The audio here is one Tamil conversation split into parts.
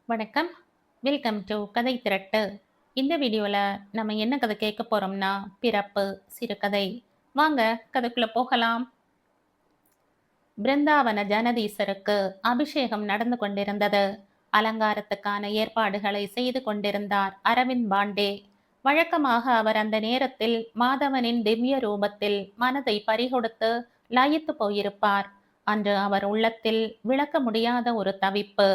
வணக்கம். வெல்கம் டு கதை திரட்டு. இந்த வீடியோல நம்ம என்ன கதை கேட்க போறோம்னா, பிறப்பு சிறுகதை. வாங்க கதைக்குள்ள போகலாம். பிருந்தாவன ஜனதீசருக்கு அபிஷேகம் நடந்து கொண்டிருந்தது. அலங்காரத்துக்கான ஏற்பாடுகளை செய்து கொண்டிருந்தார் அரவிந்த் பாண்டே. வழக்கமாக அவர் அந்த நேரத்தில் மாதவனின் திவ்ய ரூபத்தில் மனதை பறிகொடுத்து லயித்து போயிருப்பார். அன்று அவர் உள்ளத்தில் விளக்க முடியாத ஒரு தவிப்பு.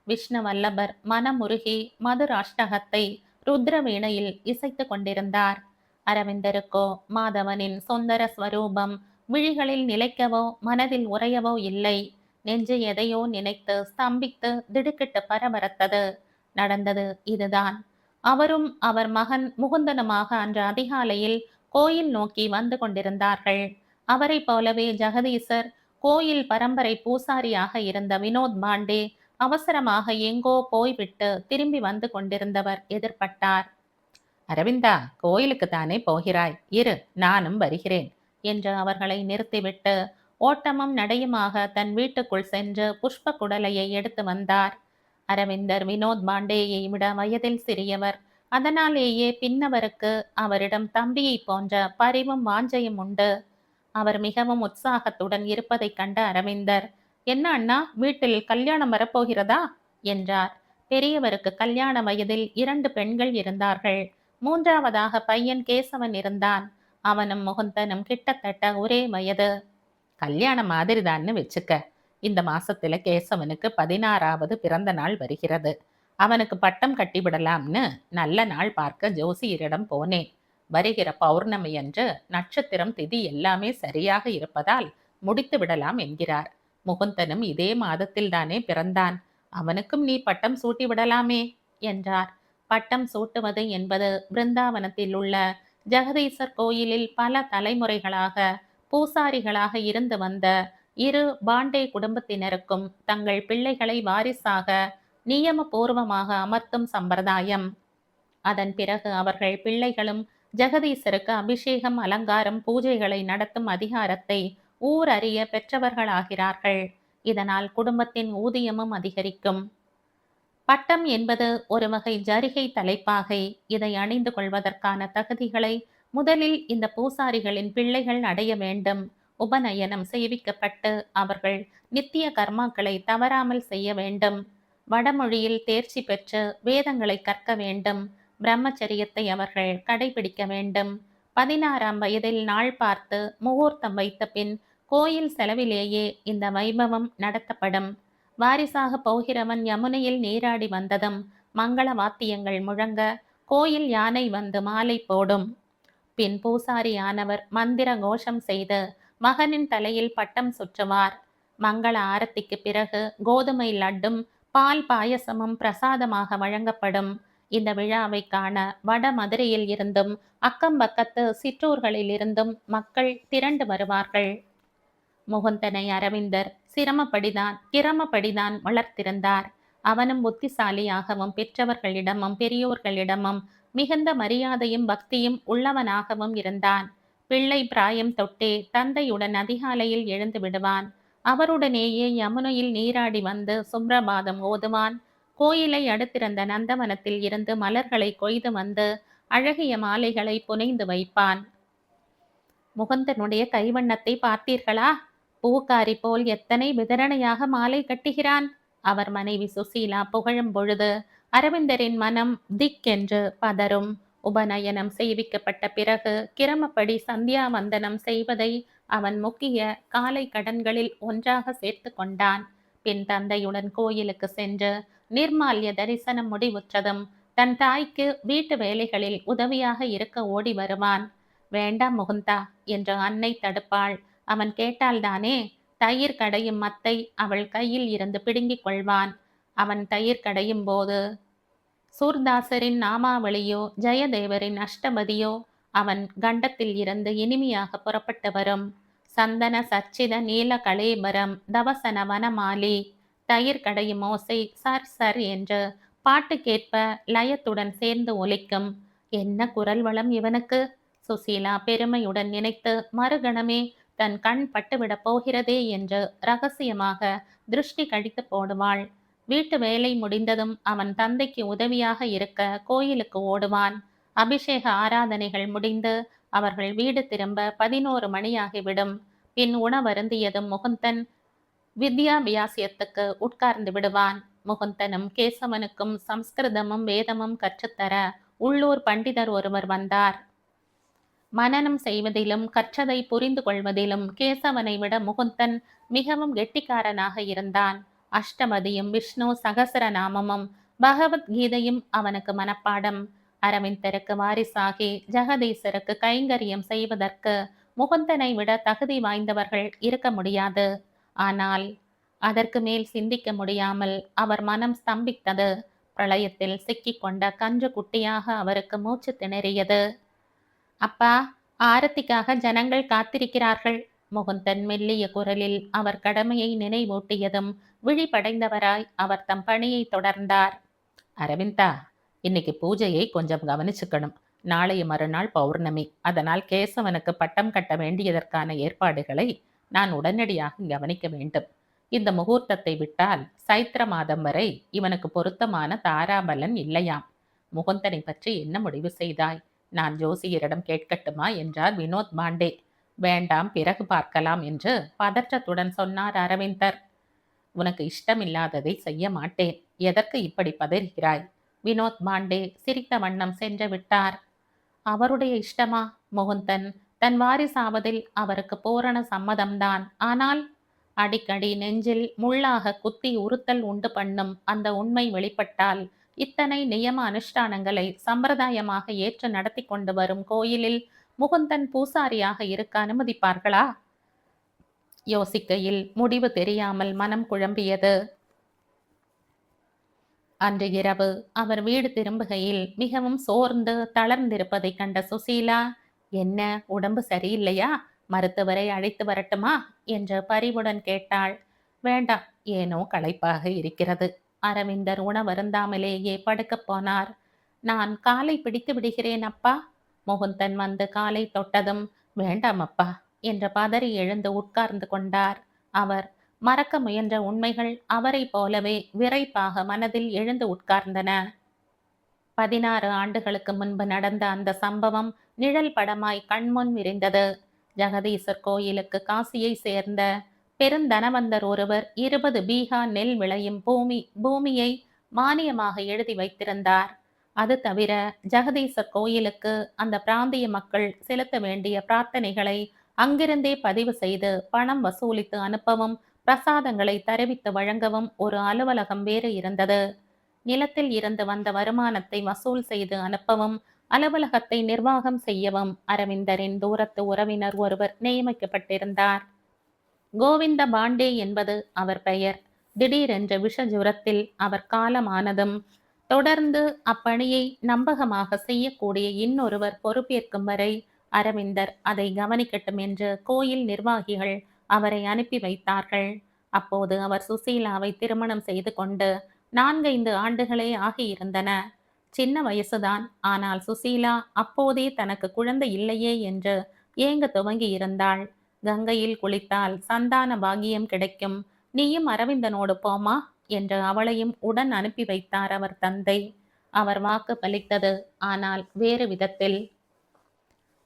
விஷ்ணு வல்லபர் மனமுருகி மதுராஷ்டகத்தை ருத்ரவீணையில் இசைத்து கொண்டிருந்தார். அரவிந்தருக்கோ மாதவனின் சுந்தர ஸ்வரூபம் விழிகளில் நிலைக்கவோ மனதில் உறையவோ இல்லை. நெஞ்சு எதையோ நினைத்து ஸ்தம்பித்து திடுக்கிட்டு பரபரத்தது. நடந்தது இதுதான். அவரும் அவர் மகன் முகுந்தனுமாக அன்று அதிகாலையில் கோயில் நோக்கி வந்து கொண்டிருந்தார்கள். அவரை போலவே ஜெகதீசர் கோயில் பரம்பரை பூசாரியாக இருந்த வினோத் பாண்டே அவசரமாக எங்கோ போய்விட்டு திரும்பி வந்து கொண்டிருந்தவர் எதிர்பட்டார். அரவிந்தா, கோயிலுக்கு தானே போகிறாய், இரு, நானும் வருகிறேன் என்று அவர்களை நிறுத்திவிட்டு ஓட்டமும் நடையுமாக தன் வீட்டுக்குள் சென்று புஷ்ப குடலையை எடுத்து வந்தார். அரவிந்தர் வினோத் பாண்டேயை விட வயதில் சிறியவர். அதனாலேயே பின்னவருக்கு அவரிடம் தம்பியை போன்ற பரிவும் வாஞ்சையும் உண்டு. அவர் மிகவும் உற்சாகத்துடன் இருப்பதைக் கண்ட அரவிந்தர், என்ன அண்ணா, வீட்டில் கல்யாணம் வரப்போகிறதா என்றார். பெரியவருக்கு கல்யாண வயதில் 2 பெண்கள் இருந்தார்கள். மூன்றாவதாக பையன் கேசவன் இருந்தான். அவனும் முகுந்தனும் கிட்டத்தட்ட ஒரே வயது. கல்யாணம் மாதிரிதான்னு வச்சுக்க. இந்த மாசத்துல கேசவனுக்கு 16வது பிறந்த நாள் வருகிறது. அவனுக்கு பட்டம் கட்டிவிடலாம்னு நல்ல நாள் பார்க்க ஜோசியரிடம் போனேன். வருகிற பௌர்ணமி அன்று நட்சத்திரம் திதி எல்லாமே சரியாக இருப்பதால் முடித்து விடலாம் என்கிறார். முகுந்தனும் இதே மாதத்தில் தானே பிறந்தான். அவனுக்கும் நீ பட்டம் சூட்டி விடலாமே என்றார். பட்டம் சூட்டுவது என்பது பிருந்தாவனத்தில் உள்ள ஜெகதீசர் கோயிலில் பல தலைமுறைகளாக பூசாரிகளாக இருந்து வந்த இரு பாண்டே குடும்பத்தினருக்கும் தங்கள் பிள்ளைகளை வாரிசாக நியமபூர்வமாக அமர்த்தும் சம்பிரதாயம். அதன் பிறகு அவர்கள் பிள்ளைகளும் ஜெகதீசருக்கு அபிஷேகம், அலங்காரம், பூஜைகளை நடத்தும் அதிகாரத்தை ஊர் அறிய பெற்றவர்களாகிறார்கள். இதனால் குடும்பத்தின் ஊதியமும் அதிகரிக்கும். பட்டம் என்பது ஒரு வகை ஜரிகை தலைப்பாகை. இதை அணிந்து கொள்வதற்கான தகுதிகளை முதலில் இந்த பூசாரிகளின் பிள்ளைகள் அடைய வேண்டும். உபநயனம் செய்விக்கப்பட்டு அவர்கள் நித்திய கர்மாக்களை தவறாமல் செய்ய வேண்டும். வடமொழியில் தேர்ச்சி பெற்று வேதங்களை கற்க வேண்டும். பிரம்மச்சரியத்தை அவர்கள் கடைபிடிக்க வேண்டும். 16ஆம் வயதில் நாள் பார்த்து முகூர்த்தம் வைத்த பின் கோயில் செலவிலேயே இந்த வைபவம் நடத்தப்படும். வாரிசாக போகிறவன் யமுனையில் நீராடி வந்ததும் மங்கள வாத்தியங்கள் முழங்க கோயில் யானை வந்து மாலை போடும். பின் பூசாரியானவர் மந்திர கோஷம் செய்து மகனின் தலையில் பட்டம் சுற்றுவார். மங்கள ஆரத்திக்கு பிறகு கோதுமை லட்டும் பால் பாயசமும் பிரசாதமாக வழங்கப்படும். இந்த விழாவை காண வட மதுரையில் இருந்தும் அக்கம்பக்கத்து சிற்றூர்களில் இருந்தும் மக்கள் திரண்டு வருவார்கள். முகுந்தனை அரவிந்தர் கிரமப்படிதான் வளர்த்திருந்தார். அவனும் புத்திசாலியாகவும் பெற்றவர்களிடமும் பெரியோர்களிடமும் மிகுந்த மரியாதையும் பக்தியும் உள்ளவனாகவும் இருந்தான். பிள்ளை பிராயம் தொட்டே தந்தையுடன் அதிகாலையில் எழுந்து விடுவான். அவருடனேயே யமுனையில் நீராடி வந்து சுப்ரபாதம் ஓதுவான். கோயிலை அடுத்திருந்த நந்தவனத்தில் இருந்து மலர்களை கொய்து வந்து அழகிய மாலைகளை புனைந்து வைப்பான். முகுந்தனுடைய கைவண்ணத்தை பார்த்தீர்களா? பூக்காரி போல் எத்தனை விதரணையாக மாலை கட்டுகிறான். அவர் மனைவி சுசீலா புகழும் பொழுது அரவிந்தரின் மனம் திக்கென்று பதறும். உபநயனம் செய்விக்கப்பட்ட பிறகு கிரமப்படி சந்தியாவந்தனம் செய்வதை அவன் முக்கிய காலை கடன்களில் ஒன்றாக சேர்த்து கொண்டான். பின் தந்தையுடன் கோயிலுக்கு சென்று நிர்மால்ய தரிசனம் முடிவுற்றதும் தன் தாய்க்கு வீட்டு வேலைகளில் உதவியாக இருக்க ஓடி வருவான். வேண்டாம் முகுந்தா என்று அன்னை தடுப்பாள். அவன் கேட்டால்தானே. தயிர் கடையும் மத்தை அவள் கையில் இருந்து பிடுங்கிக் கொள்வான். அவன் தயிர் கடையும் போது சூர்தாசரின் நாமாவளியோ ஜெயதேவரின் அஷ்டபதியோ அவன் கண்டத்தில் இருந்து இனிமையாக புறப்பட்டு வரும். சந்தன சச்சித நீல கலேபரம் தவசன வனமாலி. தயிர் கடையும் ஓசை சர் சர் என்று பாட்டு கேட்ப லயத்துடன் சேர்ந்து ஒலிக்கும். என்ன குரல் வளம் இவனுக்கு! சுசீலா பெருமையுடன் நினைத்து மறுகணமே தன் கண் பட்டுவிடப் போகிறதே என்று ரகசியமாக திருஷ்டி கழித்து போடுவாள். வீட்டு வேலை முடிந்ததும் அவன் தந்தைக்கு உதவியாக இருக்க கோயிலுக்கு ஓடுவான். அபிஷேக ஆராதனைகள் முடிந்து அவர்கள் வீடு திரும்ப 11 மணியாகிவிடும். பின் உணவருந்தியதும் முகுந்தன் வித்யாபியாசியத்துக்கு உட்கார்ந்து விடுவான். முகுந்தனும் கேசவனுக்கும் சம்ஸ்கிருதமும் வேதமும் கற்றுத்தர உள்ளூர் பண்டிதர் ஒருவர் வந்தார். மனனம் செய்வதிலும் கற்றதை புரிந்து கொள்வதிலும் கேசவனை விட முகுந்தன் மிகவும் கெட்டிக்காரனாக இருந்தான். அஷ்டமதியும் விஷ்ணு சகசரநாமமும் பகவத்கீதையும் அவனுக்கு மனப்பாடம். அரவிந்தருக்கு வாரிசாகி ஜெகதீசருக்கு கைங்கரியம் செய்வதற்கு முகுந்தனை விட தகுதி வாய்ந்தவர்கள் இருக்க முடியாது. ஆனால் அதற்கு மேல் சிந்திக்க முடியாமல் அவர் மனம் ஸ்தம்பித்தது. பிரளயத்தில் சிக்கிக்கொண்ட கன்று குட்டியாக அவருக்கு மூச்சு திணறியது. அப்பா, ஆரத்திக்காக ஜனங்கள் காத்திருக்கிறார்கள். முகுந்தன் மெல்லிய குரலில் அவர் கடமையை நினைவூட்டியதும் விழிப்படைந்தவராய் அவர் தம் பணியை தொடர்ந்தார். அரவிந்தா, இன்னைக்கு பூஜையை கொஞ்சம் கவனிச்சுக்கணும். நாளைய மறுநாள் பௌர்ணமி. அதனால் கேசவனுக்கு பட்டம் கட்ட வேண்டியதற்கான ஏற்பாடுகளை நான் உடனடியாக கவனிக்க வேண்டும். இந்த முகூர்த்தத்தை விட்டால் சைத்திர மாதம் வரை இவனுக்கு பொருத்தமான தாராபலன் இல்லையாம். முகுந்தனை பற்றி என்ன முடிவு செய்தாய்? நான் ஜோசியரிடம் கேட்கட்டுமா என்றார் வினோத் பாண்டே. வேண்டாம், பிறகு பார்க்கலாம் என்று பதற்றத்துடன் சொன்னார் அரவிந்தர். உனக்கு இஷ்டமில்லாததை செய்ய மாட்டேன். எதற்கு இப்படி பதறுகிறாய்? வினோத் பாண்டே சிரித்த வண்ணம் சென்று விட்டார். அவருடைய இஷ்டமா? முகுந்தன் தன் வாரிசாவதில் அவருக்கு பூரண சம்மதம்தான். ஆனால் அடிக்கடி நெஞ்சில் முள்ளாக குத்தி உறுத்தல் உண்டு பண்ணும் அந்த உண்மை வெளிப்பட்டால் இத்தனை நியம அனுஷ்டானங்களை சம்பிரதாயமாக ஏற்று நடத்தி கொண்டு வரும் கோயிலில் முகுந்தன் பூசாரியாக இருக்க அனுமதிப்பார்களா? யோசிக்கையில் முடிவு தெரியாமல் மனம் குழம்பியது. அன்று இரவு அவர் வீடு திரும்புகையில் மிகவும் சோர்ந்து தளர்ந்திருப்பதை கண்ட சுசீலா, என்ன, உடம்பு சரியில்லையா? மருத்துவரை அழைத்து வரட்டுமா என்று பரிவுடன் கேட்டாள். வேண்டாம், ஏனோ களைப்பாக இருக்கிறது. அரவிந்தர் உணவருந்தாமலேயே படுக்கப் போனார். நான் காலை பிடித்து விடுகிறேன் அப்பா. முகுந்தன் வந்து காலை தொட்டதும் வேண்டாம் அப்பா என்று பதறி எழுந்து உட்கார்ந்து கொண்டார். அவர் மறக்க முயன்ற உண்மைகள் அவரை போலவே விரைப்பாக மனதில் எழுந்து உட்கார்ந்தன. 16 ஆண்டுகளுக்கு முன்பு நடந்த அந்த சம்பவம் நிழல் படமாய் கண்முன் விரிந்தது. ஜெகதீசர் கோயிலுக்கு காசியை சேர்ந்த பெருந்தனவந்தர் ஒருவர் 20 பீகா நெல் விளையும் பூமியை மானியமாக எழுதி வைத்திருந்தார். அது தவிர ஜெகதீசர் கோயிலுக்கு அந்த பிராந்திய மக்கள் செலுத்த வேண்டிய பிரார்த்தனைகளை அங்கிருந்தே பதிவு செய்து பணம் வசூலித்து அனுப்பவும் பிரசாதங்களை தருவித்து வழங்கவும் ஒரு அலுவலகம் வேறு இருந்தது. நிலத்தில் இருந்து வந்த வருமானத்தை வசூல் செய்து அனுப்பவும் அலுவலகத்தை நிர்வாகம் செய்யவும் அரவிந்தரின் தூரத்து உறவினர் ஒருவர் நியமிக்கப்பட்டிருந்தார். கோவிந்த பாண்டே என்பது அவர் பெயர். திடீரென்ற விஷஜுரத்தில் அவர் காலமானதும் தொடர்ந்து அப்பணியை நம்பகமாக செய்யக்கூடிய இன்னொருவர் பொறுப்பேற்கும் வரை அரவிந்தர் அதை கவனிக்கட்டும் என்று கோயில் நிர்வாகிகள் அவரை அனுப்பி வைத்தார்கள். அப்போது அவர் சுசீலாவை திருமணம் செய்து கொண்டு 4-5 ஆண்டுகளே ஆகியிருந்தன. சின்ன வயசுதான். ஆனால் சுசீலா அப்போதே தனக்கு குழந்தை இல்லையே என்று ஏங்க துவங்கி இருந்தாள். கங்கையில் குளித்தால் சந்தான பாகியம் கிடைக்கும், நீயும் அரவிந்தனோடு போமா என்று அவளையும் உடன் அனுப்பி வைத்தார் அவர் தந்தை. அவர் வாக்கு பலித்தது, ஆனால் வேறு விதத்தில்.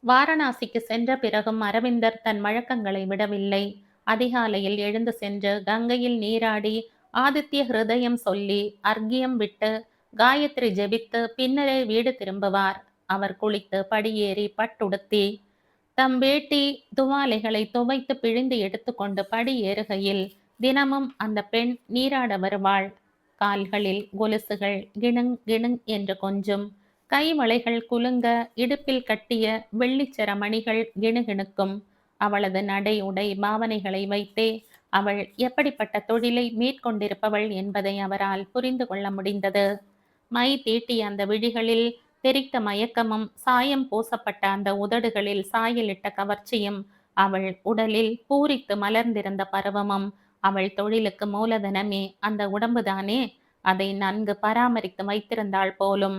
வாரணாசிக்கு சென்ற பிறகும் அரவிந்தர் தன் வழக்கங்களை விடவில்லை. அதிகாலையில் எழுந்து சென்று கங்கையில் நீராடி ஆதித்ய ஹிருதயம் சொல்லி அர்க்கியம் விட்டு காயத்ரி ஜெபித்து பின்னரே வீடு திரும்புவார். அவர் குளித்து படியேறி பட்டுடுத்தி தம் வேட்டி துவாலைகளை துவைத்து பிழிந்து எடுத்துக்கொண்டு படி ஏறுகையில் தினமும் அந்த பெண் நீராட வருவாள். கால்களில் கொலுசுகள் கிணுங் கிணுங் என்று கொஞ்சும், கைவளைகள் குலுங்க, இடுப்பில் கட்டிய வெள்ளிச்சர மணிகள் கிணுகிணுக்கும். அவளது நடை உடை பாவனைகளை வைத்தே அவள் எப்படிப்பட்ட தொழிலை மேற்கொண்டிருப்பவள் என்பதை அவரால் புரிந்து கொள்ள முடிந்தது. மை தீட்டிய அந்த விழிகளில் தெரித்த மயக்கமும், சாயம் பூசப்பட்ட அந்த உதடுகளில் சாயலிட்ட கவர்ச்சியும், அவள் உடலில் பூரித்து மலர்ந்திருந்த பருவமும், அவள் தொழிலுக்கு மூலதனமே அந்த உடம்புதானே. அதை நன்கு பராமரித்து வைத்திருந்தாள் போலும்.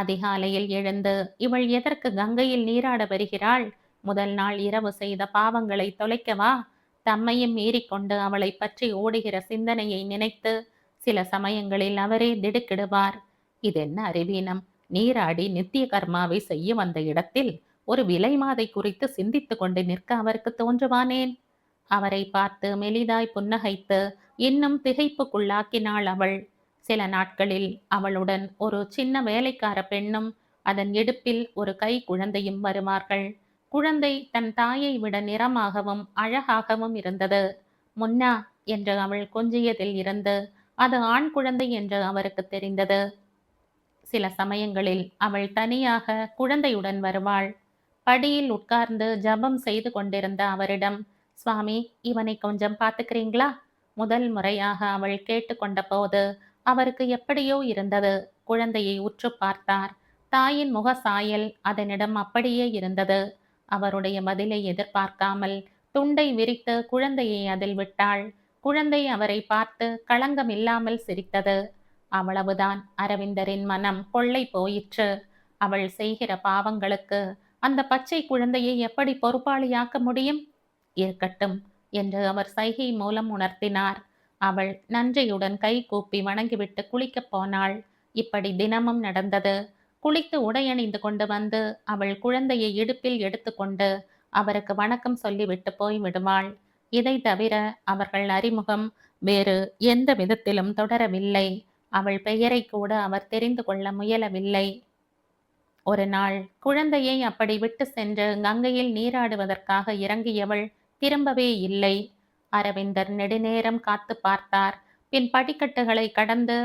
அதிகாலையில் எழுந்து இவள் எதற்கு கங்கையில் நீராட வருகிறாள்? முதல் நாள் இரவு செய்த பாவங்களை தொலைக்கவா? தம்மையும் மீறிக்கொண்டு அவளை பற்றி ஓடுகிற சிந்தனையை நினைத்து சில சமயங்களில் அவரே திடுக்கிடுவார். இதென்ன அறிவீனம்? நீராடி நித்திய கர்மாவை செய்ய வந்த இடத்தில் ஒரு விலைமாதை குறித்து சிந்தித்துக் கொண்டு நிற்க அவருக்கு தோன்றுவானேன்? அவரை பார்த்து மெலிதாய் புன்னகைத்து இன்னும் திகைப்புக்குள்ளாக்கினாள் அவள். சில நாட்களில் அவளுடன் ஒரு சின்ன வேலைக்கார பெண்ணும் அதன் இடுப்பில் ஒரு கை குழந்தையும் வருவார்கள். குழந்தை தன் தாயை விட நிறமாகவும் அழகாகவும் இருந்தது. முன்னா என்று அவள் கொஞ்சியதில் இருந்து அது ஆண் குழந்தை என்று அவருக்கு தெரிந்தது. சில சமயங்களில் அவள் தனியாக குழந்தையுடன் வருவாள். படியில் உட்கார்ந்து ஜபம் செய்து கொண்டிருந்த அவரிடம், சுவாமி, இவனை கொஞ்சம் பார்த்துக்கிறீங்களா? முதல் முறையாக அவள் கேட்டுக்கொண்ட போது அவருக்கு எப்படியோ இருந்தது. குழந்தையை உற்று பார்த்தார். தாயின் முக சாயல் அதனிடம் அப்படியே இருந்தது. அவருடைய பதிலை எதிர்பார்க்காமல் துண்டை விரித்து குழந்தையை அதில் விட்டாள். குழந்தை அவரை பார்த்து களங்கமில்லாமல் சிரித்தது. அவ்வளவுதான். அரவிந்தரின் மனம் கொள்ளை போயிற்று. அவள் செய்கிற பாவங்களுக்கு அந்த பச்சை குழந்தையை எப்படி பொறுப்பாளியாக்க முடியும்? இருக்கட்டும் என்று அவர் சைகை மூலம் உணர்த்தினார். அவள் நன்றியுடன் கை கூப்பி வணங்கிவிட்டு குளிக்கப் போனாள். இப்படி தினமும் நடந்தது. குளித்து உடையணிந்து கொண்டு வந்து அவள் குழந்தையை இடுப்பில் எடுத்துக்கொண்டு அவருக்கு வணக்கம் சொல்லிவிட்டு போய் விடுவாள். இதை தவிர அவர்கள் அறிமுகம் வேறு எந்த விதத்திலும் தொடரவில்லை. அவள் பெயரை கூட அவர் தெரிந்து கொள்ள முயலவில்லை. ஒரு நாள் குழந்தையை அப்படி விட்டு சென்று கங்கையில் நீராடுவதற்காக இறங்கியவள் திரும்பவே இல்லை. அரவிந்தர் நெடுநேரம் காத்து பார்த்தார். பின் படிக்கட்டுகளை கடந்து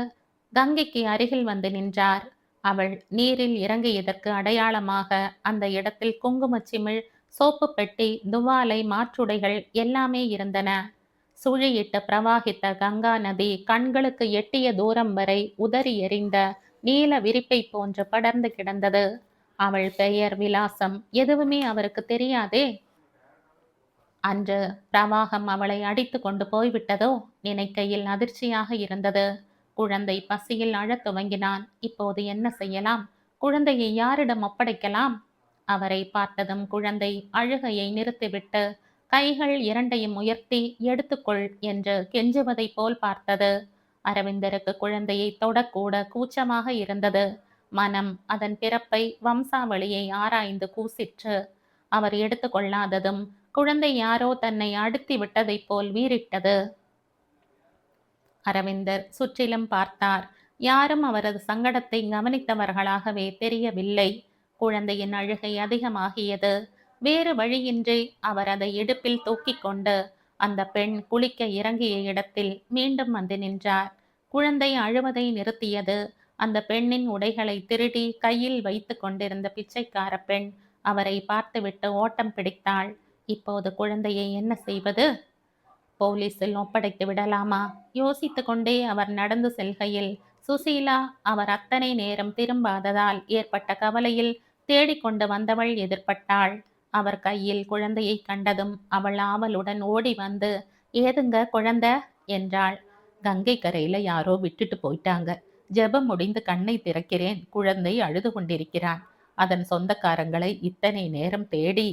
கங்கைக்கு அருகில் வந்து நின்றார். அவள் நீரில் இறங்கியதற்கு அடையாளமாக அந்த இடத்தில் குங்குமச்சிமிழ், சோப்பு பெட்டி, துவாலை, மாற்றுடைகள் எல்லாமே இருந்தன. சுழியிட்டு பிரவாகித்த கங்கா நதி கண்களுக்கு எட்டிய தூரம் வரை உதறி எறிந்த நீல விரிப்பை போன்று படர்ந்து கிடந்தது. அவள் பெயர், விலாசம் எதுவுமே அவருக்கு தெரியாதே. அன்று பிரவாகம் அவளை அடித்து கொண்டு போய்விட்டதோ நினைக்கையில் அதிர்ச்சியாக இருந்தது. குழந்தை பசியில் அழத் துவங்கினான். இப்போது என்ன செய்யலாம்? குழந்தையை யாரிடம் ஒப்படைக்கலாம்? அவரை பார்த்ததும் குழந்தை அழுகையை நிறுத்திவிட்டு கைகள் இரண்டையும் உயர்த்தி எடுத்துக்கொள் என்று கெஞ்சுவதை போல் பார்த்தது. அரவிந்தருக்கு குழந்தையை தொடக்கூட கூச்சமாக இருந்தது. மனம் அதன் பிறப்பை, வம்சாவளியை ஆராய்ந்து கூசிற்று. அவர் எடுத்துக்கொள்ளாததும் குழந்தை யாரோ தன்னை அழுத்தி விட்டதைப் போல் வீறிட்டது. அரவிந்தர் சுற்றிலும் பார்த்தார். யாரும் அவரது சங்கடத்தை கவனித்தவர்களாகவே தெரியவில்லை. குழந்தையின் அழுகை அதிகமாகியது. வேறு வழியின்றி அவர் அதை இடுப்பில் தூக்கிக் கொண்டு அந்த பெண் குளிக்க இறங்கிய இடத்தில் மீண்டும் வந்து நின்றார். குழந்தை அழுவதை நிறுத்தியது. அந்த பெண்ணின் உடைகளை திருடி கையில் வைத்து கொண்டிருந்த பிச்சைக்கார பெண் அவரை பார்த்துவிட்டு ஓட்டம் பிடித்தாள். இப்போது குழந்தையை என்ன செய்வது? போலீஸில் ஒப்படைத்து விடலாமா? யோசித்து கொண்டே அவர் நடந்து செல்கையில் சுசீலா அவர் அத்தனை நேரம் திரும்பாததால் ஏற்பட்ட கவலையில் தேடிக்கொண்டு வந்தவள் எதிர்பட்டாள். அவர் கையில் குழந்தையை கண்டதும் அவள் ஆவலுடன் ஓடி வந்து, ஏதுங்க குழந்தை என்றாள். கங்கை கரையில யாரோ விட்டுட்டு போயிட்டாங்க. ஜெபம் முடிந்து கண்ணை திறக்கிறேன், குழந்தை அழுது கொண்டிருக்கிறான். அதன் சொந்தக்காரங்களை இத்தனை நேரம் தேடி.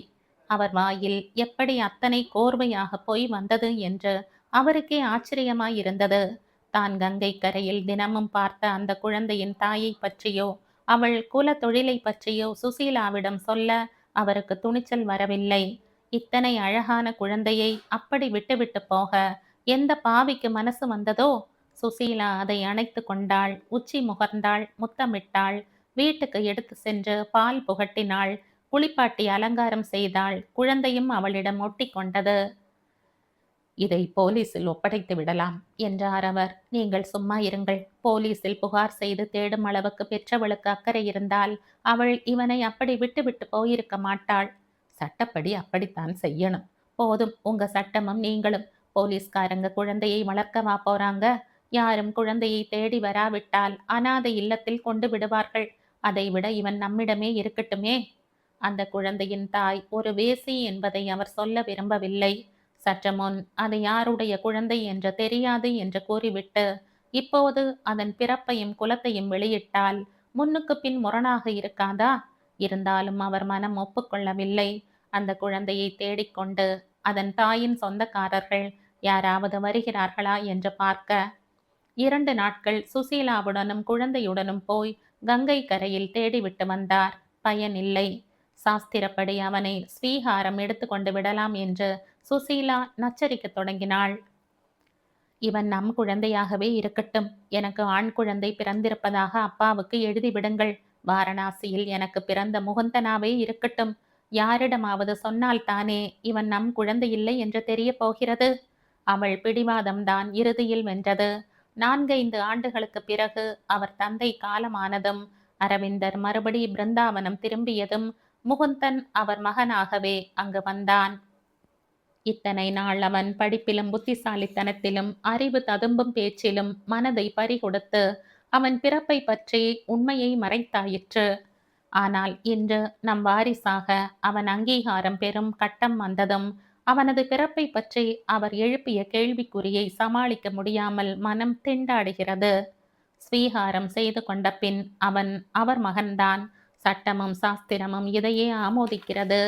அவர் வாயில் எப்படி அத்தனை கோர்வையாக போய் வந்தது என்று அவருக்கே ஆச்சரியமாயிருந்தது. தான் கங்கை கரையில் தினமும் பார்த்த அந்த குழந்தையின் தாயை பற்றியோ அவள் குல தொழிலை பற்றியோ சுசீலாவிடம் சொல்ல அவருக்கு துணிச்சல் வரவில்லை. இத்தனை அழகான குழந்தையை அப்படி விட்டுவிட்டு போக எந்த பாவிக்கு மனசு வந்ததோ? சுசீலா அதை அணைத்து கொண்டாள். உச்சி முகர்ந்தாள், முத்தமிட்டாள். வீட்டுக்கு எடுத்து சென்று பால் புகட்டினாள். குளிப்பாட்டி அலங்காரம் செய்தாள். குழந்தையும் அவளிடம் ஒட்டி கொண்டது. இதை போலீஸில் ஒப்படைத்து விடலாம் என்றார் அவர். நீங்கள் சும்மா இருங்கள். போலீஸில் புகார் செய்து தேடும் அளவுக்கு பெற்றவளுக்கு அக்கறை இருந்தால் அவள் இவனை அப்படி விட்டு போயிருக்க மாட்டாள். சட்டப்படி அப்படித்தான் செய்யணும். போதும், உங்க சட்டமும் நீங்களும். போலீஸ்காரங்க குழந்தையை வளர்க்கவா போறாங்க? யாரும் குழந்தையை தேடி வராவிட்டால் அனாதை இல்லத்தில் கொண்டு விடுவார்கள். அதைவிட இவன் நம்மிடமே இருக்கட்டுமே. அந்த குழந்தையின் தாய் ஒரு வேசி என்பதை அவர் சொல்ல விரும்பவில்லை. சற்று முன் அது யாருடைய குழந்தை என்று தெரியாது என்று கூறிவிட்டு இப்போது அதன் பிறப்பையும் குலத்தையும் வெளியிட்டால் முன்னுக்கு பின் முரணாக இருக்காதா? இருந்தாலும் அவர் மனம் ஒப்புக்கொள்ளவில்லை. அந்த குழந்தையை தேடிக்கொண்டு அதன் தாயின் சொந்தக்காரர்கள் யாராவது வருகிறார்களா என்று பார்க்க. 2 நாட்கள் சுசீலாவுடனும் குழந்தையுடனும் போய் கங்கை கரையில் தேடிவிட்டு வந்தார். பயனில்லை. சாஸ்திரப்படி அவனை ஸ்வீகாரம் எடுத்துக்கொண்டு விடலாம் என்று சுசீலா நச்சரிக்கத் தொடங்கினாள். இவன் நம் குழந்தையாகவே இருக்கட்டும். எனக்கு ஆண் குழந்தை பிறந்திருப்பதாக அப்பாவுக்கு எழுதிவிடுங்கள். வாரணாசியில் எனக்கு பிறந்த முகுந்தனாவே இருக்கட்டும். யாரிடமாவது சொன்னால் தானே இவன் நம் குழந்தையில்லை என்று தெரிய போகிறது. அவள் பிடிவாதம்தான் இறுதியில் வென்றது. 4-5 ஆண்டுகளுக்கு பிறகு அவர் தந்தை காலமானதும் அரவிந்தர் மறுபடி பிருந்தாவனம் திரும்பியதும் முகுந்தன் அவர் மகனாகவே அங்கு வந்தான். இத்தனை நாள் அவன் படிப்பிலும் புத்திசாலித்தனத்திலும் அறிவு ததும்பும் பேச்சிலும் மனதை பறிகொடுத்து அவன் பிறப்பை பற்றி உண்மையை மறைத்தாயிற்று. ஆனால் இன்று நம் வாரிசாக அவன் அங்கீகாரம் பெறும் கட்டம் வந்ததும் அவனது பிறப்பை பற்றி அவர் எழுப்பிய கேள்விக்குறியை சமாளிக்க முடியாமல் மனம் திண்டாடுகிறது. ஸ்வீகாரம் செய்து கொண்ட பின் அவன் அவர் மகன்தான். சட்டமும் சாஸ்திரமும் இதையே ஆமோதிக்கிறது.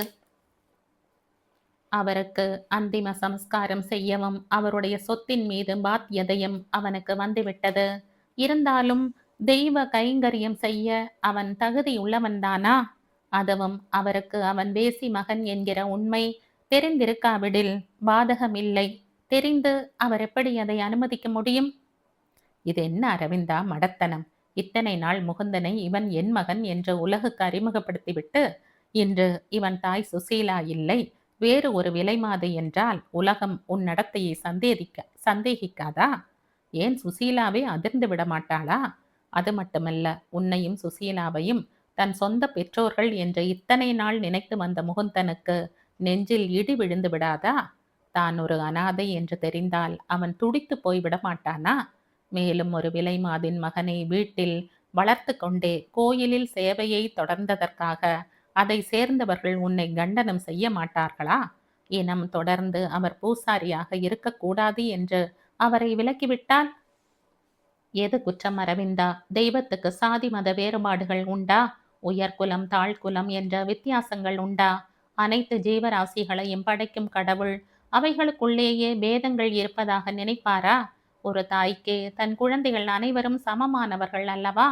அவருக்கு அந்திம சம்ஸ்காரம் செய்யவும் அவருடைய சொத்தின் மீது பாத்தியதையும் அவனுக்கு வந்துவிட்டது. இருந்தாலும் தெய்வ கைங்கரியம் செய்ய அவன் தகுதியுள்ளவன்தானா? அதுவும் அவருக்கு அவன் வேசி மகன் என்கிற உண்மை தெரிந்திருக்காவிடில் பாதகமில்லை. தெரிந்து அவர் எப்படி அதை அனுமதிக்க முடியும்? இது என்ன அரவிந்தா மடத்தனம்! இத்தனை நாள் முகுந்தனை இவன் என் மகன் என்று உலகுக்கு அறிமுகப்படுத்திவிட்டு இன்று இவன் தாய் சுசீலா இல்லை, வேறு ஒரு விலைமாது என்றால் உலகம் உன் நடத்தையை சந்தேகிக்காதா? ஏன் சுசீலாவே அதிர்ந்து விட மாட்டாளா? அது மட்டுமல்ல, உன்னையும் சுசீலாவையும் தன் சொந்த பெற்றோர்கள் என்று இத்தனை நாள் நினைத்து வந்த முகுந்தனுக்கு நெஞ்சில் இடி விழுந்து விடாதா? தான் ஒரு அனாதை என்று தெரிந்தால் அவன் துடித்து போய்விட மாட்டானா? மேலும் ஒரு விலைமாதின் மகனை வீட்டில் வளர்த்து கொண்டே கோயிலில் சேவையை தொடர்ந்ததற்காக அதை சேர்ந்தவர்கள் உன்னை கண்டனம் செய்ய மாட்டார்களா? இனம் தொடர்ந்து அவர் பூசாரியாக இருக்கக்கூடாது என்று அவரை விலக்கிவிட்டால் எது குற்றம் அரவிந்தா? தெய்வத்துக்கு சாதி மத வேறுபாடுகள் உண்டா? உயர்குலம் தாழ்குலம் என்ற வித்தியாசங்கள் உண்டா? அனைத்து ஜீவராசிகளையும் படைக்கும் கடவுள் அவைகளுக்குள்ளேயே பேதங்கள் இருப்பதாக நினைப்பாரா? ஒரு தாய்க்கு தன் குழந்தைகள் அனைவரும் சமமானவர்கள் அல்லவா?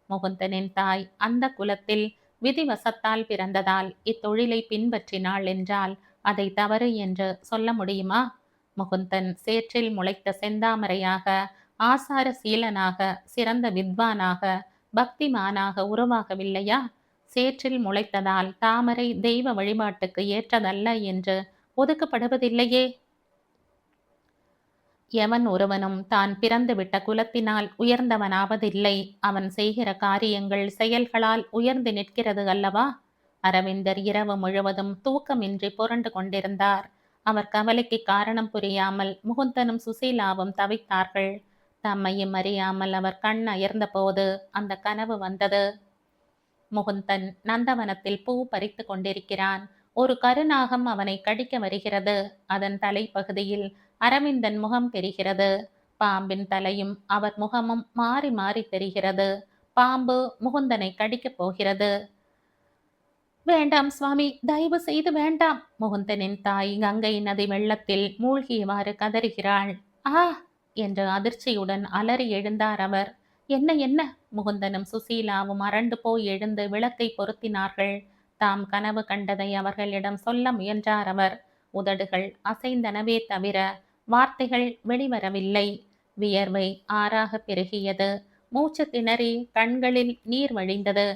முகுந்தனின் தாய் அந்த குலத்தில் விதிவசத்தால் பிறந்ததால் இத்தொழிலை பின்பற்றினாள் என்றால் அதை தவறு என்று சொல்ல முடியுமா? முகுந்தன் சேற்றில் முளைத்த செந்தாமரையாக, ஆசார சீலனாக, சிறந்த வித்வானாக, பக்திமானாக உருவாகவில்லையா? சேற்றில் முளைத்ததால் தாமரை தெய்வ வழிபாட்டுக்கு ஏற்றதல்ல என்று ஒதுக்கப்படுவதில்லையே. எவன் ஒருவனும் தான் பிறந்துவிட்ட குலத்தினால் உயர்ந்தவனாவதில்லை. அவன் செய்கிற காரியங்கள் செயல்களால் உயர்ந்து நிற்கிறது அல்லவா? அரவிந்தர் இரவு முழுவதும் தூக்கமின்றி புரண்டு கொண்டிருந்தார். அவர் கவலைக்கு காரணம் புரியாமல் முகுந்தனும் சுசீலாவும் தவித்தார்கள். தம்மையும் அறியாமல் அவர் கண் அயர்ந்த போது அந்த கனவு வந்தது. முகுந்தன் நந்தவனத்தில் பூ பறித்து கொண்டிருக்கிறான். ஒரு கருநாகம் அவனை கடிக்க வருகிறது. அதன் தலைப்பகுதியில் அரவிந்தன் முகம் தெரிகிறது. பாம்பின் தலையும் அவர் முகமும் மாறி மாறி தெரிகிறது. பாம்பு முகுந்தனை கடிக்கப் போகிறது. வேண்டாம் சுவாமி, தயவு செய்து வேண்டாம். முகுந்தனின் தாய் கங்கை நதி வெள்ளத்தில் மூழ்கியவாறு கதறுகிறாள். ஆ என்று அதிர்ச்சியுடன் அலறி எழுந்தார் அவர். என்ன என்ன? முகுந்தனும் சுசீலாவும் அரண்டு போய் எழுந்து விளக்கை பொருத்தினார்கள். தாம் கனவு கண்டதை அவர்களிடம் சொல்ல முயன்றார் அவர். உதடுகள் அசைந்தனவே தவிர வார்த்தைகள் வெளிவரவில்லை. வியர்வை ஆறாக பெருகியது. மூச்சு திணறி கண்களில் நீர் வழிந்தது.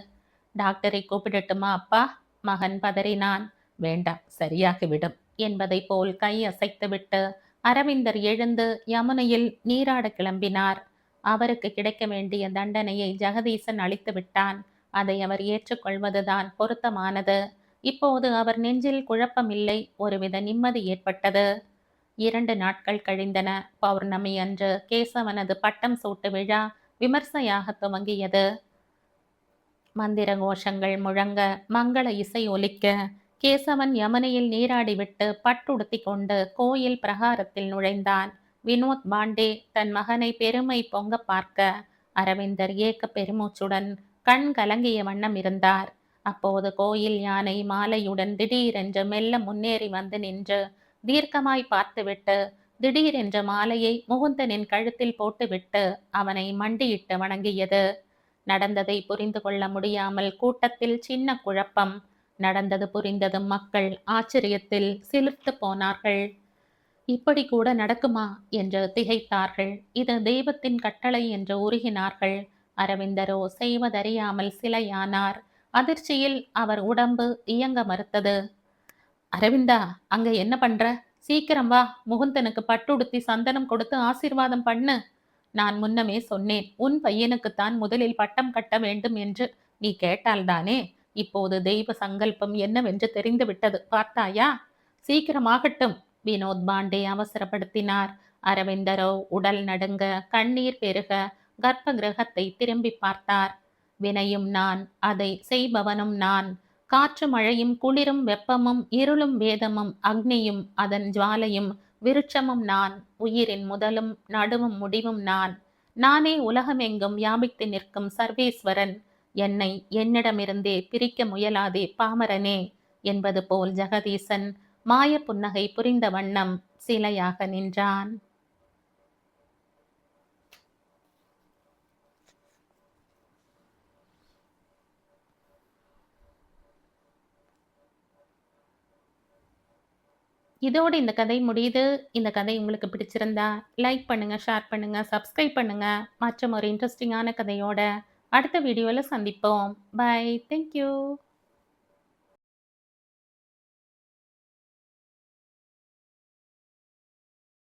டாக்டரை கூப்பிடட்டுமா அப்பா? மகன் பதறினான். வேண்டாம், சரியாகிவிடும் என்பதை போல் கை அசைத்துவிட்டு அரவிந்தர் எழுந்து யமுனையில் நீராட கிளம்பினார். அவருக்கு கிடைக்க வேண்டிய தண்டனையை ஜெகதீசன் அளித்து விட்டான். அதை அவர் ஏற்றுக்கொள்வதுதான் பொருத்தமானது. இப்போது அவர் நெஞ்சில் குழப்பமில்லை, ஒருவித நிம்மதி ஏற்பட்டது. 2 நாட்கள் கழிந்தன. பௌர்ணமி அன்று கேசவனது பட்டம் சூட்டு விழா விமர்சையாக துவங்கியது. மந்திர கோஷங்கள் முழங்க, மங்கள இசை ஒலிக்க, கேசவன் யமுனையில் நீராடிவிட்டு பட்டுடுத்தி கொண்டு கோயில் பிரகாரத்தில் நுழைந்தான். வினோத் பாண்டே தன் மகனை பெருமை பொங்க பார்க்க, அரவிந்தர் ஏக்க பெருமூச்சுடன் கண் கலங்கிய வண்ணம் இருந்தார். அப்போது கோயில் யானை மாலையுடன் திடீரென்று மெல்ல முன்னேறி வந்து நின்று தீர்க்கமாய் பார்த்துவிட்டு திடீரென்ற மாலையை முகுந்தனின் கழுத்தில் போட்டுவிட்டு அவனை மண்டியிட்டு வணங்கியது. நடந்ததை புரிந்து கொள்ள முடியாமல் கூட்டத்தில் சின்ன குழப்பம். நடந்தது புரிந்ததும் மக்கள் ஆச்சரியத்தில் சிலிர்த்து போனார்கள். இப்படி கூட நடக்குமா என்று திகைத்தார்கள். இது தெய்வத்தின் கட்டளை என்று உருகினார்கள். அரவிந்தரோ செய்வதறியாமல் சிலையானார். அதிர்ச்சியில் அவர் உடம்பு இயங்க மறுத்தது. அரவிந்தா, அங்க என்ன பண்ற? சீக்கிரம் வா, முகுந்தனுக்கு பட்டுடுத்தி சந்தனம் கொடுத்து ஆசீர்வாதம் பண்ணு. நான் முன்னமே சொன்னேன், உன் பையனுக்குத்தான் முதலில் பட்டம் கட்ட வேண்டும் என்று. நீ கேட்டால்தானே. இப்போது தெய்வ சங்கல்பம் என்னவென்று தெரிந்து விட்டது, பார்த்தாயா? சீக்கிரமாகட்டும். வினோத் பாண்டே அவசரப்படுத்தினார். அரவிந்தரோ உடல் நடுங்க, கண்ணீர் பெருக கர்ப்ப கிரகத்தை திரும்பி பார்த்தார். வினையும் நான், அதை செய்பவனும் நான். காற்று மழையும் குளிரும் வெப்பமும் இருளும் வேதமும் அக்னியும் அதன் ஜுவாலையும் விருட்சமும் நான். உயிரின் முதலும் நடுவும் முடிவும் நான். நானே உலகமெங்கும் வியாபித்து நிற்கும் சர்வேஸ்வரன். என்னை என்னிடமிருந்தே பிரிக்க முயலாதே பாமரனே என்பது போல் ஜெகதீசன் மாய புன்னகை புரிந்த வண்ணம் சிலையாக நின்றான். இதோடு இந்த கதை முடியுது. இந்த கதை உங்களுக்கு பிடிச்சிருந்தா லைக் பண்ணுங்க, ஷேர் பண்ணுங்க, சப்ஸ்கிரைப் பண்ணுங்க. மற்றும் ஒரு இன்ட்ரெஸ்டிங்கான கதையோட அடுத்த வீடியோல சந்திப்போம். பை. Thank you.